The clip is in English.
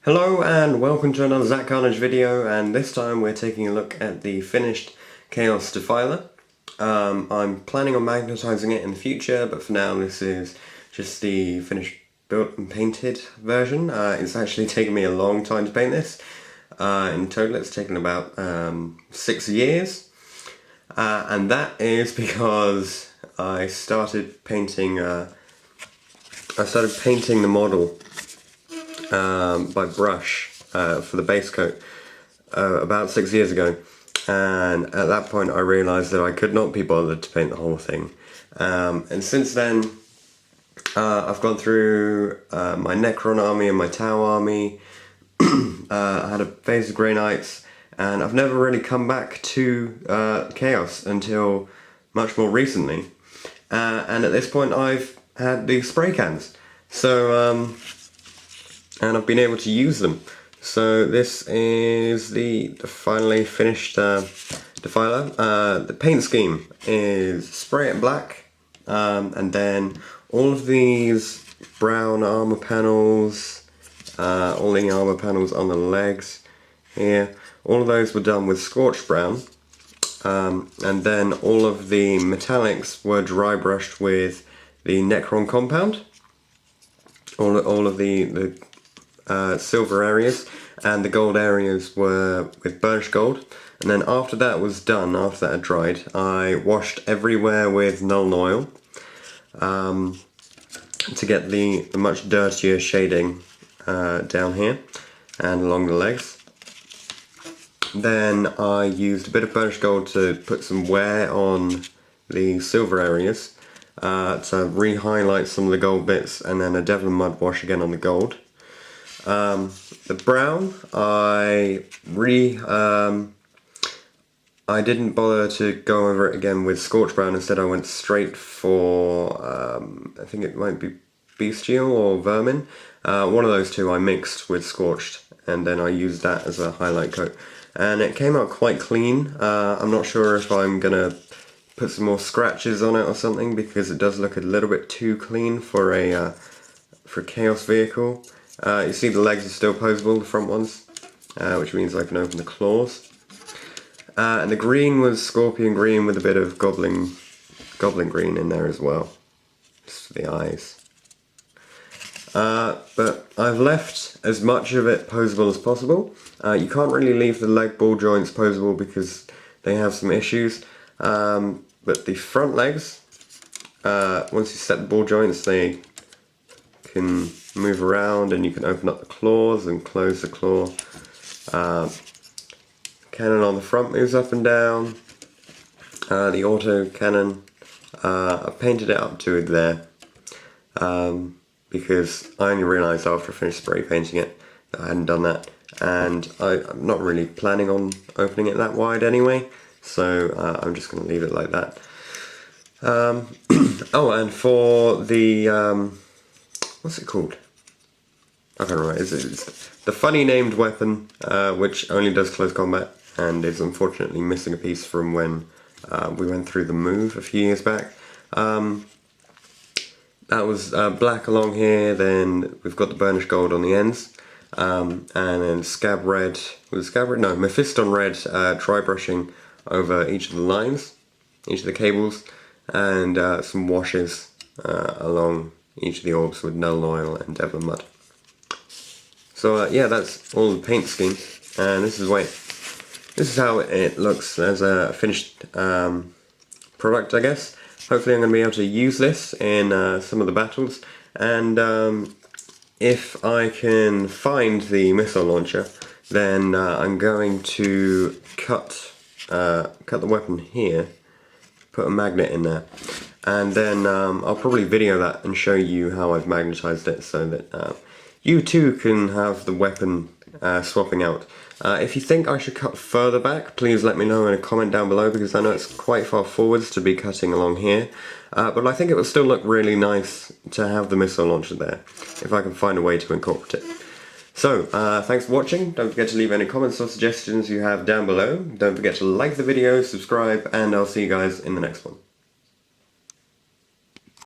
Hello and welcome to another Zach Carnage video, and this time we're taking a look at the finished Chaos Defiler. I'm planning on magnetizing it in the future, but for now this is just the finished built and painted version. It's actually taken me a long time to paint this. In total it's taken about 6 years, and that is because I started painting the model by brush for the base coat about 6 years ago, and at that point I realised that I could not be bothered to paint the whole thing, and since then I've gone through my Necron army and my Tau army. I had a phase of Grey Knights, and I've never really come back to Chaos until much more recently, and at this point I've had the spray cans, so and I've been able to use them. So this is the finally finished Defiler. The paint scheme is spray it black, and then all of these brown armor panels, all the armor panels on the legs here, all of those were done with scorched brown, and then all of the metallics were dry brushed with the Necron compound. All of the silver areas, and the gold areas were with burnished gold. And then after that was done, after that had dried, I washed everywhere with Nuln Oil to get the much dirtier shading down here and along the legs. Then I used a bit of burnished gold to put some wear on the silver areas to re-highlight some of the gold bits, and then a Devil Mud wash again on the gold. The brown, I didn't bother to go over it again with Scorched Brown. Instead I went straight for, I think it might be Bestial or Vermin. One of those two I mixed with Scorched, and then I used that as a highlight coat. And it came out quite clean. I'm not sure if I'm gonna put some more scratches on it or something, because it does look a little bit too clean for a Chaos vehicle. You see the legs are still posable, the front ones, which means I can open the claws. And the green was Scorpion Green with a bit of Goblin Green in there as well, just for the eyes. But I've left as much of it posable as possible. You can't really leave the leg ball joints posable because they have some issues, but the front legs, once you set the ball joints, they can move around, and you can open up the claws and close the claw. Cannon on the front moves up and down. The auto cannon, I painted it up to there because I only realised after I finished spray painting it that I hadn't done that, and I'm not really planning on opening it that wide anyway, so I'm just going to leave it like that. Oh, and for the what's it called? I can't remember. It's the funny named weapon, which only does close combat, and is unfortunately missing a piece from when we went through the move a few years back. That was black along here, then we've got the burnished gold on the ends, and then scab red, no, Mephiston red dry brushing over each of the lines, each of the cables, and some washes along each of the orbs with Nuln Oil and Devil Mud. So yeah, that's all the paint scheme, and this is how it looks as a finished product, I guess. Hopefully I'm going to be able to use this in some of the battles, and if I can find the missile launcher, then I'm going to cut the weapon here, put a magnet in there, and then I'll probably video that and show you how I've magnetized it, so that you too can have the weapon swapping out. If you think I should cut further back, please let me know in a comment down below, because I know it's quite far forwards to be cutting along here, but I think it will still look really nice to have the missile launcher there, if I can find a way to incorporate it. So, thanks for watching. Don't forget to leave any comments or suggestions you have down below. Don't forget to like the video, subscribe, and I'll see you guys in the next one.